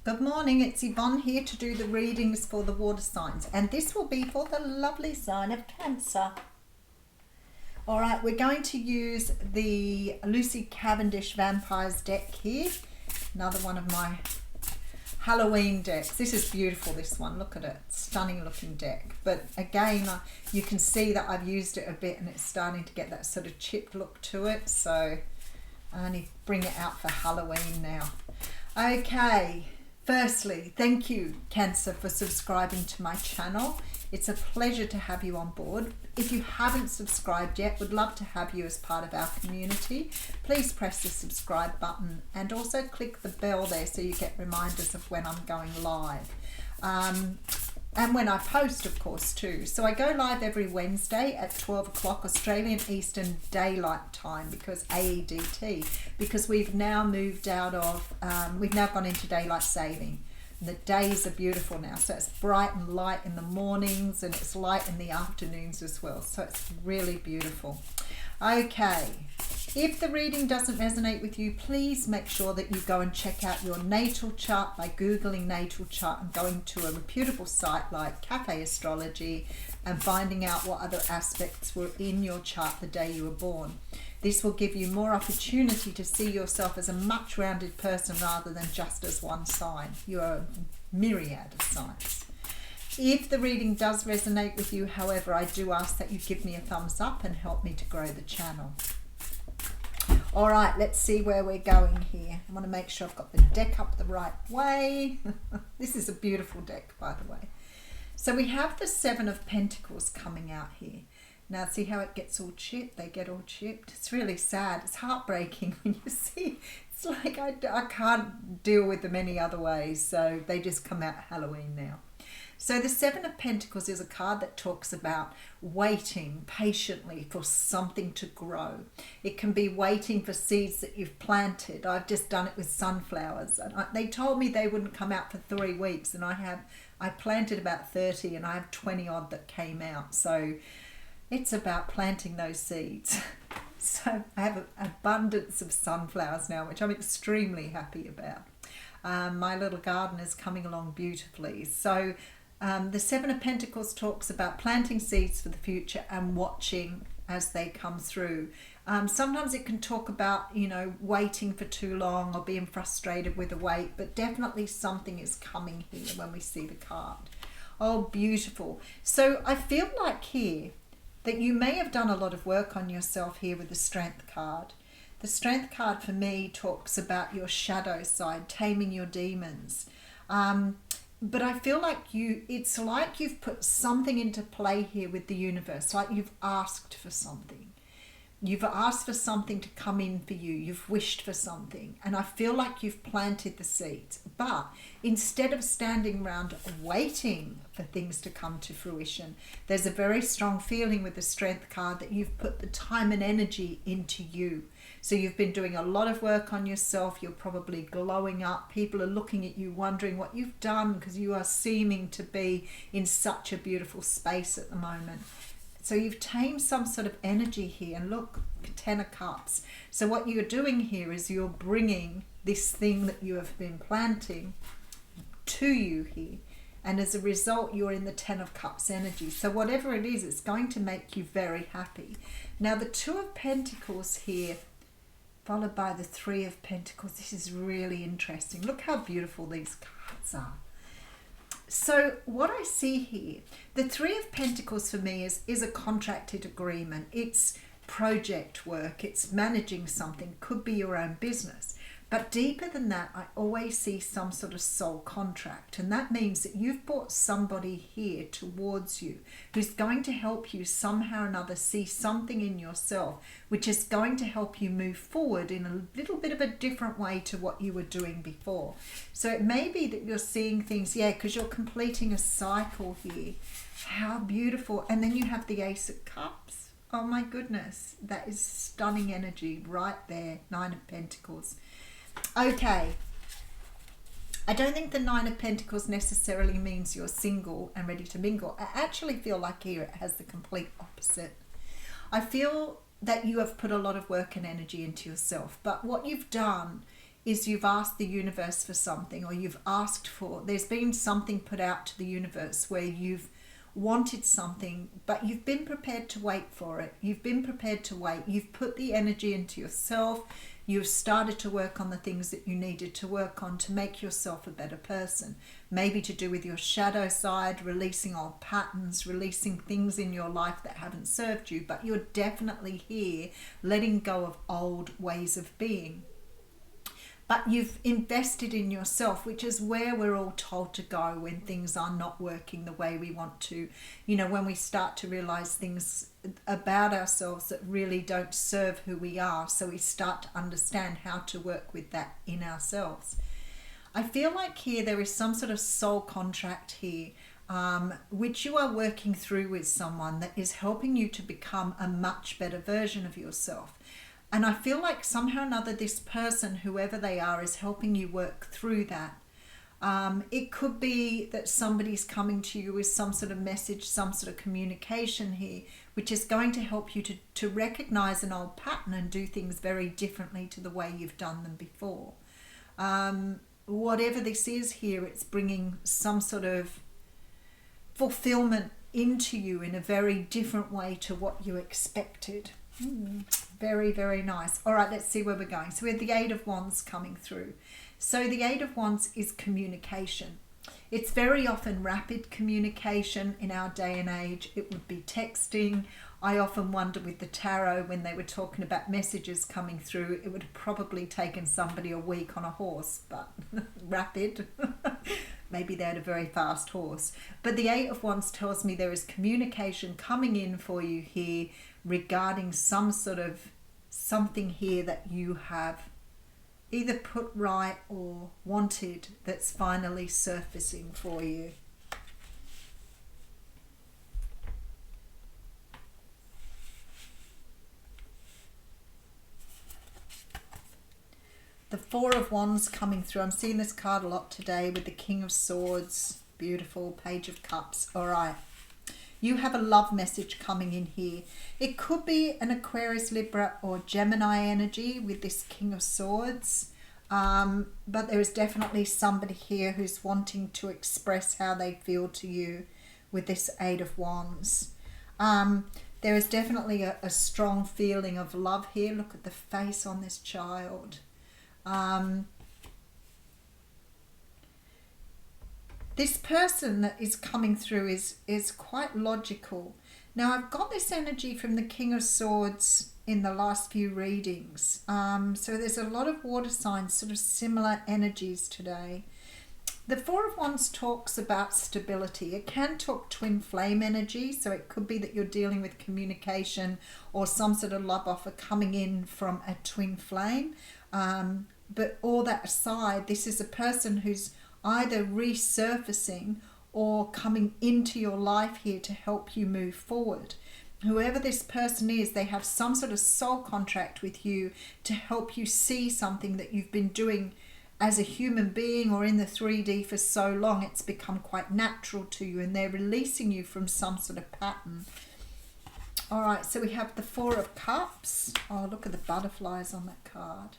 Good morning, it's Yvonne here to do the readings for the water signs, and this will be for the lovely sign of Cancer. Alright, we're going to use the Lucy Cavendish Vampires deck here, another one of my Halloween decks. This is beautiful, this one, look at it, stunning looking deck. But again, you can see that I've used it a bit and it's starting to get that sort of chipped look to it, so I only bring it out for Halloween now. Okay. Firstly, thank you, Cancer, for subscribing to my channel. It's a pleasure to have you on board. If you haven't subscribed yet, would love to have you as part of our community. Please press the subscribe button and also click the bell there so you get reminders of when I'm going live. And when I post, of course, too. So I go live every Wednesday at 12 o'clock Australian Eastern Daylight Time, because AEDT, because we've now moved out of, we've now gone into daylight saving. And the days are beautiful now. So it's bright and light in the mornings and it's light in the afternoons as well. So it's really beautiful. Okay. If the reading doesn't resonate with you, please make sure that you go and check out your natal chart by Googling natal chart and going to a reputable site like Cafe Astrology and finding out what other aspects were in your chart the day you were born. This will give you more opportunity to see yourself as a much rounded person rather than just as one sign. You are a myriad of signs. If the reading does resonate with you, however, I do ask that you give me a thumbs up and help me to grow the channel. All right, let's see where we're going here. I want to make sure I've got the deck up the right way. This is a beautiful deck, by the way. So we have the Seven of Pentacles coming out here. Now see how it gets all chipped? They get all chipped. It's really sad. It's heartbreaking when you see. It's like I can't deal with them any other ways. So they just come out Halloween now. So the Seven of Pentacles is a card that talks about waiting patiently for something to grow. It can be waiting for seeds that you've planted. I've just done it with sunflowers. And they told me they wouldn't come out for 3 weeks, and I planted about 30 and I have 20 odd that came out. So it's about planting those seeds. So I have an abundance of sunflowers now, which I'm extremely happy about. My little garden is coming along beautifully. So the Seven of Pentacles talks about planting seeds for the future and watching as they come through. Sometimes it can talk about, waiting for too long or being frustrated with the wait, but definitely something is coming here when we see the card. Oh, beautiful. So I feel like here that you may have done a lot of work on yourself here with the Strength card. The Strength card for me talks about your shadow side, taming your demons. But I feel like it's like you've put something into play here with the universe, like you've asked for something. You've asked for something to come in for you. You've wished for something. And I feel like you've planted the seeds. But instead of standing around waiting for things to come to fruition, there's a very strong feeling with the Strength card that you've put the time and energy into you. So you've been doing a lot of work on yourself. You're probably glowing up. People are looking at you wondering what you've done, because you are seeming to be in such a beautiful space at the moment. So you've tamed some sort of energy here, and look, 10 of Cups. So what you're doing here is you're bringing this thing that you have been planting to you here. And as a result, you're in the 10 of Cups energy. So whatever it is, it's going to make you very happy. Now the Two of Pentacles here, followed by the Three of Pentacles. This is really interesting. Look how beautiful these cards are. So what I see here, the Three of Pentacles for me is a contracted agreement. It's project work. It's managing something. Could be your own business. But deeper than that, I always see some sort of soul contract. And that means that you've brought somebody here towards you who's going to help you somehow or another see something in yourself, which is going to help you move forward in a little bit of a different way to what you were doing before. So it may be that you're seeing things, because you're completing a cycle here. How beautiful. And then you have the Ace of Cups. Oh my goodness. That is stunning energy right there. Nine of Pentacles. Okay, I don't think the Nine of Pentacles necessarily means you're single and ready to mingle. I actually feel like here it has the complete opposite. I feel that you have put a lot of work and energy into yourself, but what you've done is you've asked the universe for something, or you've asked for, there's been something put out to the universe where you've wanted something, but you've been prepared to wait for it. You've been prepared to wait. You've put the energy into yourself. You've started to work on the things that you needed to work on to make yourself a better person. Maybe to do with your shadow side, releasing old patterns, releasing things in your life that haven't served you, but you're definitely here letting go of old ways of being. But you've invested in yourself, which is where we're all told to go when things are not working the way we want to. You know, when we start to realize things about ourselves that really don't serve who we are. So we start to understand how to work with that in ourselves. I feel like here there is some sort of soul contract here, which you are working through with someone that is helping you to become a much better version of yourself. And I feel like somehow or another this person, whoever they are, is helping you work through that. It could be that somebody's coming to you with some sort of message, some sort of communication here, which is going to help you to recognize an old pattern and do things very differently to the way you've done them before. Whatever this is here, it's bringing some sort of fulfillment into you in a very different way to what you expected. Very, very nice. All right, let's see where we're going. So we have the Eight of Wands coming through. So the Eight of Wands is communication. It's very often rapid communication in our day and age. It would be texting. I often wonder with the tarot when they were talking about messages coming through, it would have probably taken somebody a week on a horse, but rapid. Maybe they had a very fast horse. But the Eight of Wands tells me there is communication coming in for you here regarding some sort of something here that you have either put right or wanted that's finally surfacing for you. The Four of Wands coming through. I'm seeing this card a lot today with the King of Swords. Beautiful. Page of Cups. All right. You have a love message coming in here. It could be an Aquarius, Libra or Gemini energy with this King of Swords. But there is definitely somebody here who's wanting to express how they feel to you with this Eight of Wands. There is definitely a strong feeling of love here. Look at the face on this child. This person that is coming through is quite logical. Now, I've got this energy from the King of Swords in the last few readings. So there's a lot of water signs, sort of similar energies today. The Four of Wands talks about stability. It can talk twin flame energy, so it could be that you're dealing with communication or some sort of love offer coming in from a twin flame. But all that aside, this is a person who's either resurfacing or coming into your life here to help you move forward. Whoever this person is, they have some sort of soul contract with you to help you see something that you've been doing as a human being or in the 3D for so long. It's become quite natural to you and they're releasing you from some sort of pattern. All right, so we have the Four of Cups. Oh, look at the butterflies on that card.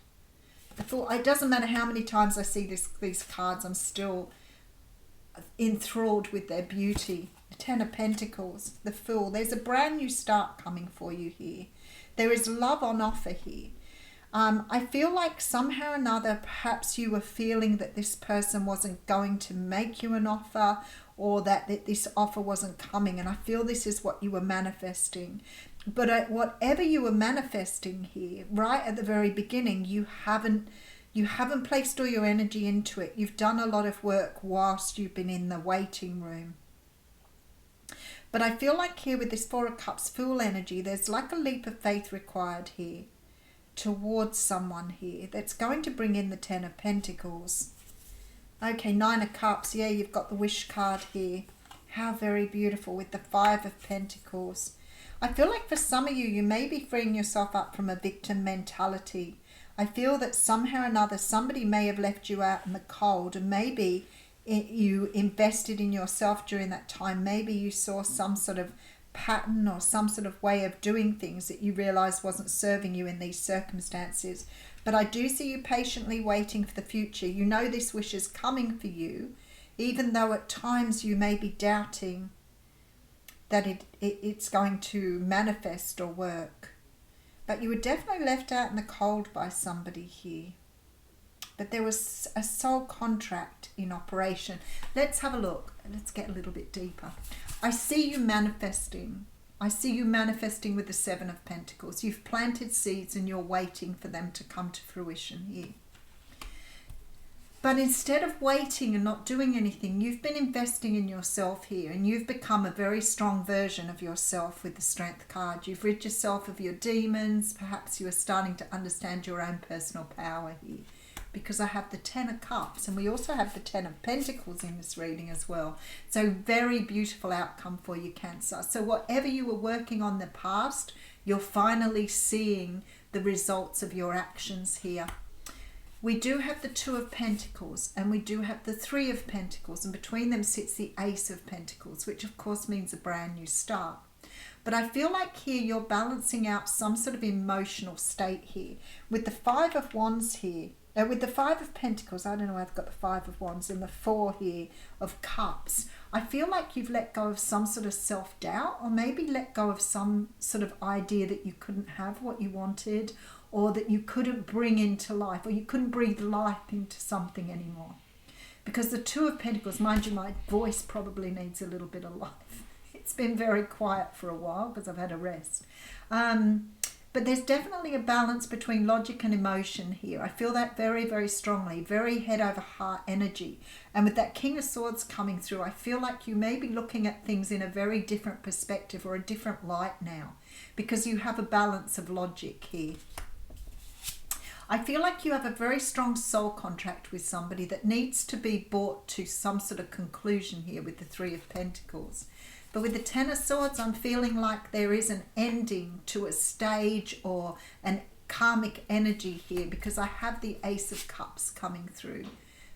It doesn't matter how many times I see these cards, I'm still enthralled with their beauty. The Ten of Pentacles, the Fool. There's a brand new start coming for you here. There is love on offer here. I feel like somehow or another, perhaps you were feeling that this person wasn't going to make you an offer or that this offer wasn't coming. And I feel this is what you were manifesting. But whatever you were manifesting here, right at the very beginning, you haven't placed all your energy into it. You've done a lot of work whilst you've been in the waiting room. But I feel like here with this Four of Cups, Fool energy, there's like a leap of faith required here towards someone here that's going to bring in the Ten of Pentacles. Okay, Nine of Cups. Yeah, you've got the Wish card here. How very beautiful with the Five of Pentacles. I feel like for some of you, you may be freeing yourself up from a victim mentality. I feel that somehow or another, somebody may have left you out in the cold and maybe you invested in yourself during that time. Maybe you saw some sort of pattern or some sort of way of doing things that you realized wasn't serving you in these circumstances. But I do see you patiently waiting for the future. You know this wish is coming for you, even though at times you may be doubting that it's going to manifest or work. But you were definitely left out in the cold by somebody here. But there was a soul contract in operation. Let's have a look. Let's get a little bit deeper. I see you manifesting. I see you manifesting with the Seven of Pentacles. You've planted seeds and you're waiting for them to come to fruition here. But instead of waiting and not doing anything, you've been investing in yourself here, and you've become a very strong version of yourself with the Strength card. You've rid yourself of your demons. Perhaps you are starting to understand your own personal power here, because I have the Ten of Cups, and we also have the Ten of Pentacles in this reading as well. So very beautiful outcome for you, Cancer. So whatever you were working on in the past, you're finally seeing the results of your actions here. We do have the Two of Pentacles, and we do have the Three of Pentacles, and between them sits the Ace of Pentacles, which of course means a brand new start. But I feel like here you're balancing out some sort of emotional state here. With the Five of Wands here, with the Five of Pentacles, I don't know why I've got the Five of Wands, and the Four here of Cups, I feel like you've let go of some sort of self-doubt, or maybe let go of some sort of idea that you couldn't have what you wanted, or that you couldn't bring into life, or you couldn't breathe life into something anymore. Because the Two of Pentacles, mind you, my voice probably needs a little bit of life. It's been very quiet for a while because I've had a rest. But there's definitely a balance between logic and emotion here. I feel that very, very strongly, very head over heart energy. And with that King of Swords coming through, I feel like you may be looking at things in a very different perspective or a different light now, because you have a balance of logic here. I feel like you have a very strong soul contract with somebody that needs to be brought to some sort of conclusion here with the Three of Pentacles. But with the Ten of Swords, I'm feeling like there is an ending to a stage or an karmic energy here, because I have the Ace of Cups coming through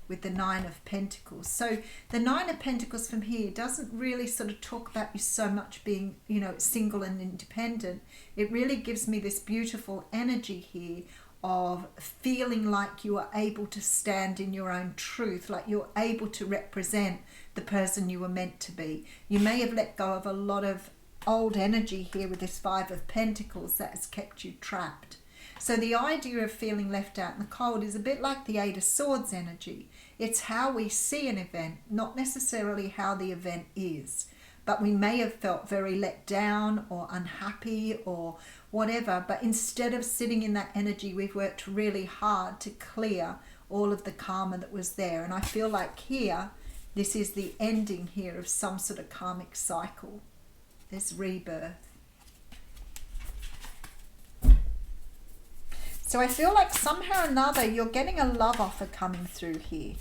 with the Nine of Pentacles. So the Nine of Pentacles from here doesn't really sort of talk about you so much being, you know, single and independent. It really gives me this beautiful energy here of feeling like you are able to stand in your own truth, like you're able to represent the person you were meant to be. You may have let go of a lot of old energy here with this Five of Pentacles that has kept you trapped. So the idea of feeling left out in the cold is a bit like the Eight of Swords energy. It's how we see an event, not necessarily how the event is. But we may have felt very let down or unhappy or whatever. But instead of sitting in that energy, we've worked really hard to clear all of the karma that was there. And I feel like here, this is the ending here of some sort of karmic cycle. There's rebirth. So I feel like somehow or another you're getting a love offer coming through here.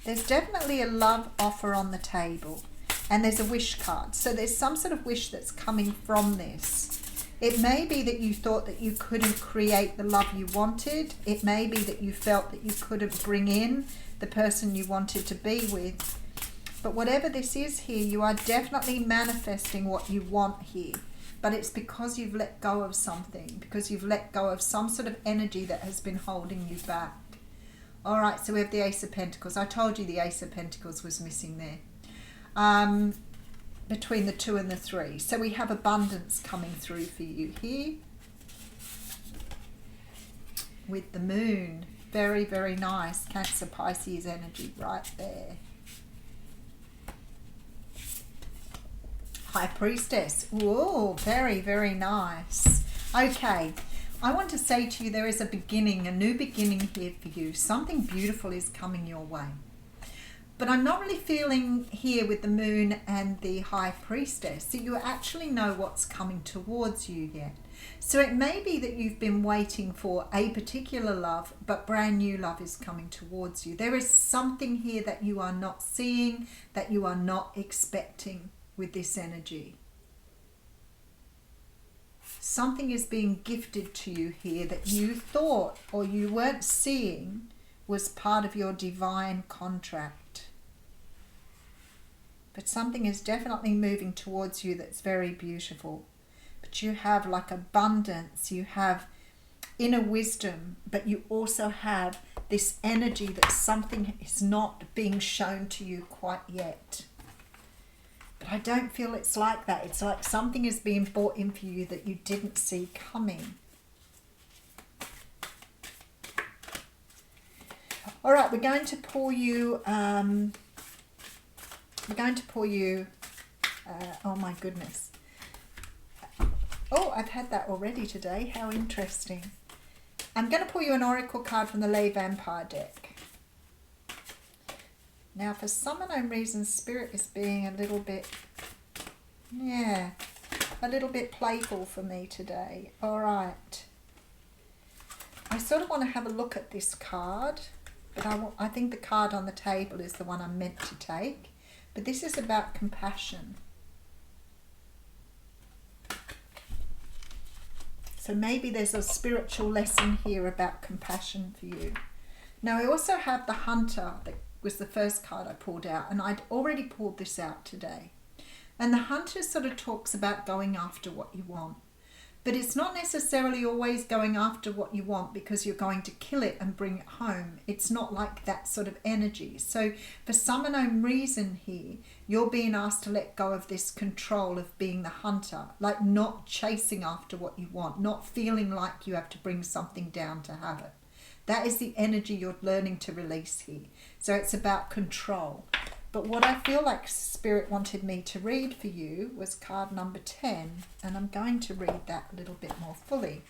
There's definitely a love offer on the table. And there's a wish card. So there's some sort of wish that's coming from this. It may be that you thought that you couldn't create the love you wanted. It may be that you felt that you couldn't bring in the person you wanted to be with. But whatever this is here, you are definitely manifesting what you want here. But it's because you've let go of something, because you've let go of some sort of energy that has been holding you back. All right, so we have the Ace of Pentacles. I told you the Ace of Pentacles was missing there. Between the Two and the Three. So we have abundance coming through for you here. With the Moon. Very, very nice. Cancer, Pisces energy right there. High Priestess. Whoa, very, very nice. Okay. I want to say to you, there is a beginning, a new beginning here for you. Something beautiful is coming your way. But I'm not really feeling here with the Moon and the High Priestess that you actually know what's coming towards you yet. So it may be that you've been waiting for a particular love, but brand new love is coming towards you. There is something here that you are not seeing, that you are not expecting with this energy. Something is being gifted to you here that you thought or you weren't seeing was part of your divine contract. But something is definitely moving towards you that's very beautiful. But you have like abundance, you have inner wisdom, but you also have this energy that something is not being shown to you quite yet. But I don't feel it's like that. It's like something is being brought in for you that you didn't see coming. All right, we're going to pour you, oh my goodness. Oh, I've had that already today. How interesting. I'm going to pull you an oracle card from the Lay Vampire deck. Now, for some unknown reason, Spirit is being a little bit playful for me today. All right. I sort of want to have a look at this card, but I think the card on the table is the one I'm meant to take. But this is about compassion. So maybe there's a spiritual lesson here about compassion for you. Now, I also have the Hunter, that was the first card I pulled out, and I'd already pulled this out today. And the Hunter sort of talks about going after what you want. But it's not necessarily always going after what you want because you're going to kill it and bring it home. It's not like that sort of energy. So for some unknown reason here, you're being asked to let go of this control of being the hunter, like not chasing after what you want, not feeling like you have to bring something down to have it. That is the energy you're learning to release here. So it's about control. But what I feel like Spirit wanted me to read for you was card number 10, and I'm going to read that a little bit more fully.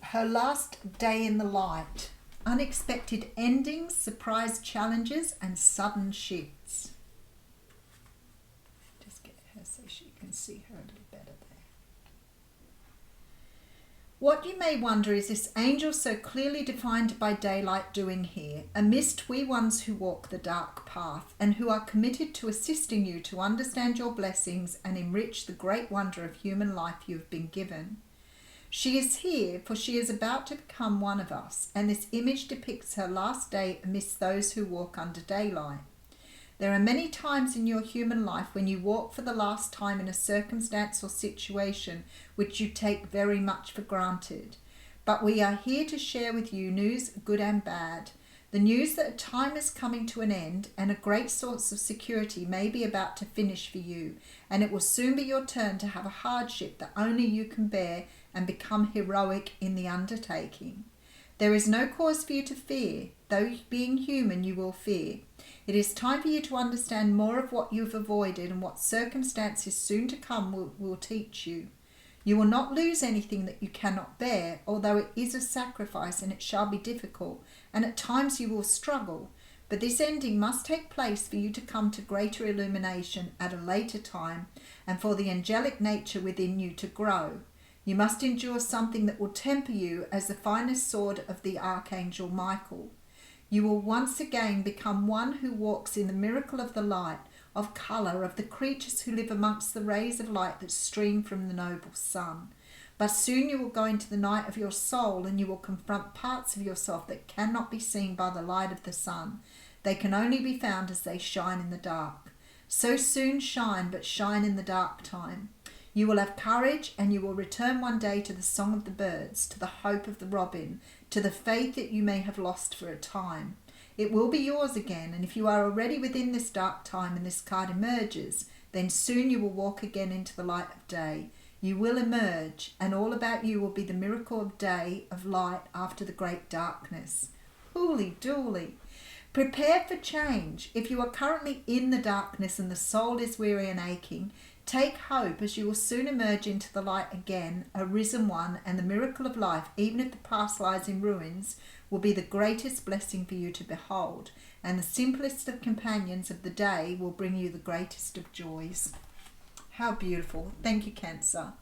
Her last day in the light. Unexpected endings, surprise challenges, and sudden shifts. Just get her so she can see her a little better there. What you may wonder is this angel so clearly defined by daylight doing here, amidst we ones who walk the dark path and who are committed to assisting you to understand your blessings and enrich the great wonder of human life you have been given. She is here, for she is about to become one of us, and this image depicts her last day amidst those who walk under daylight. There are many times in your human life when you walk for the last time in a circumstance or situation which you take very much for granted. But we are here to share with you news, good and bad. The news that a time is coming to an end and a great source of security may be about to finish for you, and it will soon be your turn to have a hardship that only you can bear and become heroic in the undertaking. There is no cause for you to fear, though being human you will fear. It is time for you to understand more of what you have avoided and what circumstances soon to come will teach you. You will not lose anything that you cannot bear, although it is a sacrifice and it shall be difficult, and at times you will struggle. But this ending must take place for you to come to greater illumination at a later time and for the angelic nature within you to grow. You must endure something that will temper you as the finest sword of the Archangel Michael. You will once again become one who walks in the miracle of the light, of colour, of the creatures who live amongst the rays of light that stream from the noble sun. But soon you will go into the night of your soul, and you will confront parts of yourself that cannot be seen by the light of the sun. They can only be found as they shine in the dark. So soon shine, but shine in the dark time. You will have courage, and you will return one day to the song of the birds, to the hope of the robin, to the faith that you may have lost for a time. It will be yours again, and if you are already within this dark time and this card emerges, then soon you will walk again into the light of day. You will emerge, and all about you will be the miracle of day, of light after the great darkness. Hooly dooly. Prepare for change. If you are currently in the darkness and the soul is weary and aching, take hope, as you will soon emerge into the light again, a risen one, and the miracle of life, even if the past lies in ruins, will be the greatest blessing for you to behold, and the simplest of companions of the day will bring you the greatest of joys. How beautiful. Thank you, Cancer.